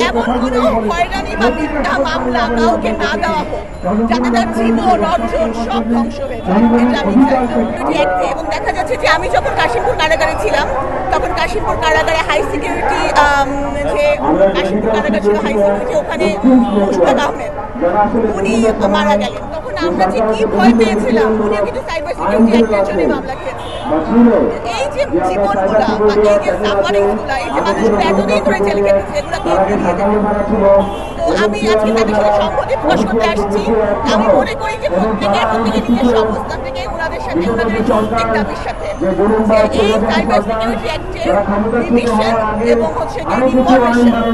এমন কোনো হয়রানি বা মিথ্যা মামলা কাউকে না দেওয়া হোক যাতে তার জীবন অর্জন সব ধ্বংস হয়ে যায়, এটা আমি চাই। এবং দেখা যাচ্ছে যে আমি যখন কাশিমপুর কারাগারে ছিলাম তখন কাশিমপুর কারাগারে হাই সিকিউরিটি যে কাশিমপুর কারাগার ছিল হাই সিকিউরিটি, ওখানে মুশতাক আহমেদ উনি মারা গেলেন। তখন আমরা যে কি ভয় পেয়েছিলাম, উনিও কিন্তু সাইবার সিকিউরিটি অ্যাক্টের জন্য মামলা খেয়েছেন। এই যে জীবনগুলা বা এই যে সাফারিংসগুলা, এই যে মানুষগুলো এতদিন ধরে জেলে কেটেছে, এগুলো কে ফিরিয়ে দেবে? তো আমি আজকে তাদের সাথে সংহতি প্রকাশ করতে আসছি। আমি মনে করি যে প্রত্যেকে নিজস্ব অবস্থান থেকে ওনাদের সাথে, ওনাদের যৌক্তিক দাবির সাথে যে এই সাইবার সিকিউরিটি অ্যাক্টের রিভিশন এবং হচ্ছে রিফরমেশন আমি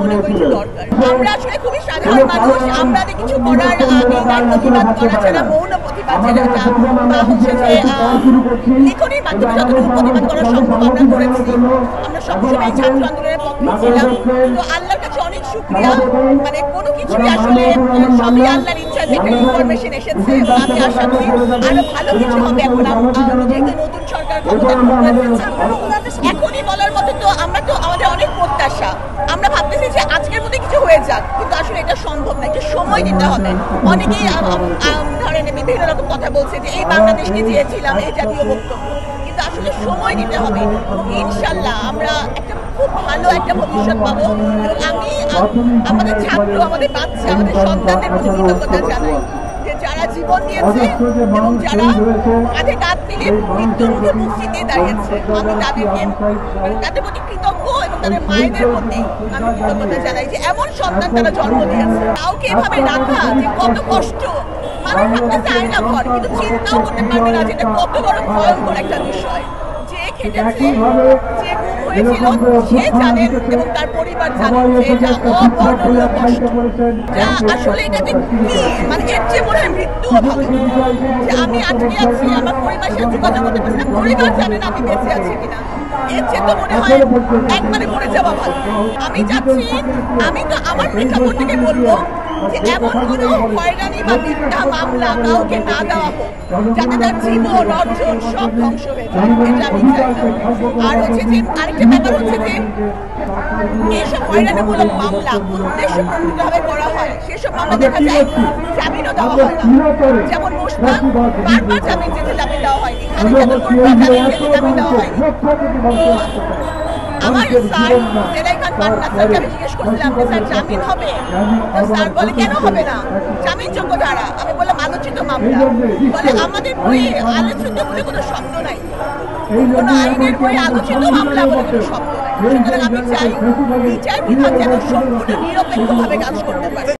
মনে করি যে দরকার। আমরা আসলে খুবই সাধারণ মানুষ, আমাদের কিছু করার নেই, প্রতিবাদ করা ছাড়া মৌন প্রতিবাদ যেটা বা হচ্ছে যে লিখনির মাধ্যমে যতটুকু প্রতিবাদ করা সম্ভব আমরা করেছি। আমরা সবসময় ছাত্র আন্দোলনের পক্ষে ছিলাম। তো আল্লাহর কাছে অনেক শুকরিয়া, মানে কোনো কিছুই আসলে সবই আল্লাহর ইচ্ছা যে একটা ইনফরমেশন এসেছে। আমি আশা করি আরো ভালো কিছু হবে। এখন যেহেতু নতুন সরকার ক্ষমতা এখনই বলার মতো তো আমরা তো আমাদের অনেক প্রত্যাশা, আমরা ভাবতেছি যে আজকের মধ্যে কিছু হয়ে যাক, কিন্তু আসলে এটা সম্ভব না, একটু সময় দিতে হবে। অনেকেই ধরেন বিভিন্ন রকম কথা বলছে যে এই বাংলাদেশকে চেয়েছিলাম, এই জাতীয় বক্তব্য, কিন্তু আসলে সময় দিতে হবে। ইনশাল্লাহ আমরা একটা খুব ভালো একটা ভবিষ্যৎ পাবো। এবং আমি আমাদের ছাত্র, আমাদের বাচ্চা, আমাদের সন্তানদের প্রতি কৃতজ্ঞতা জানাই যে যারা জীবন দিয়েছে এবং যারা কাঁধে কাঁধ মিলিয়ে মৃত্যুর মুখে মুক্তি দিয়ে দাঁড়িয়েছে, আমি তাদেরকে তাদের প্রতি কৃতজ্ঞ এবং তাদের মায়েদের প্রতি আমি কৃতজ্ঞতা জানাই যে এমন সন্তান তারা জন্ম দিয়েছে। কাউকে এভাবে রাখা যে কত কষ্ট, মানুষ ভাবতে চায় না ঘর, কিন্তু চিন্তাও করতে পারবে না যেটা কত বড় ভয়ঙ্কর একটা বিষয়। যে খেটেছে, যে গুম হয়েছিল সে জানেন এবং তার পরিবার জানেন যে এটা অবর্ণনীয় কষ্ট। আসলে এটাকে কি মানে এর চেয়ে মনে হয় মৃত্যুও ভালো। যে আমি আজকে আছি, আমার পরিবারের সাথে যোগাযোগ করতে পারছি না, পরিবার জানেন আমি বেঁচে আছি কিনা। এর চেয়ে তো মনে হয় একবারে মরে যাওয়া ভালো। আমি চাচ্ছি, আমি তো আমার প্রেক্ষাপট থেকে বলবো যে এমন কোনো হয়রানি বা মিথ্যা মামলা কাউকে না দেওয়া হোক যাতে তার জীবন অর্জন সব ধ্বংস হয়ে যায়, এটা আমি চাই। আর হচ্ছে যে আরেকটা ব্যাপার হচ্ছে যে এইসব হয়রানিমূলক মামলা উদ্দেশ্যপ্রণোদিতভাবে করা হয়, সেসব মামলা দেখা যায় জামিনও দেওয়া হয় না। যেমন মুশতাক বারবার জামিন চেতে জামিন দেওয়া হয়নি, খালেদা জামিন চেতে জামিন দেওয়া হয়নি। আমার স্যার জেলাই খান পান্না স্যারকে আমি জিজ্ঞেস করছিলাম যে স্যার জামিন হবে? তো স্যার বলে কেন হবে না, জামিন যোগ্য ধারা। আমি বললাম আলোচিত মামলা। বলে আমাদের বইয়ে আলোচিত বলে কোনো শব্দ নাই, কোনো আইনের বইয়ে আলোচিত মামলা বলে কোনো শব্দ নাই। সুতরাং আমি চাই বিচার বিভাগ যেন সম্পূর্ণ নিরপেক্ষভাবে কাজ করতে পারে।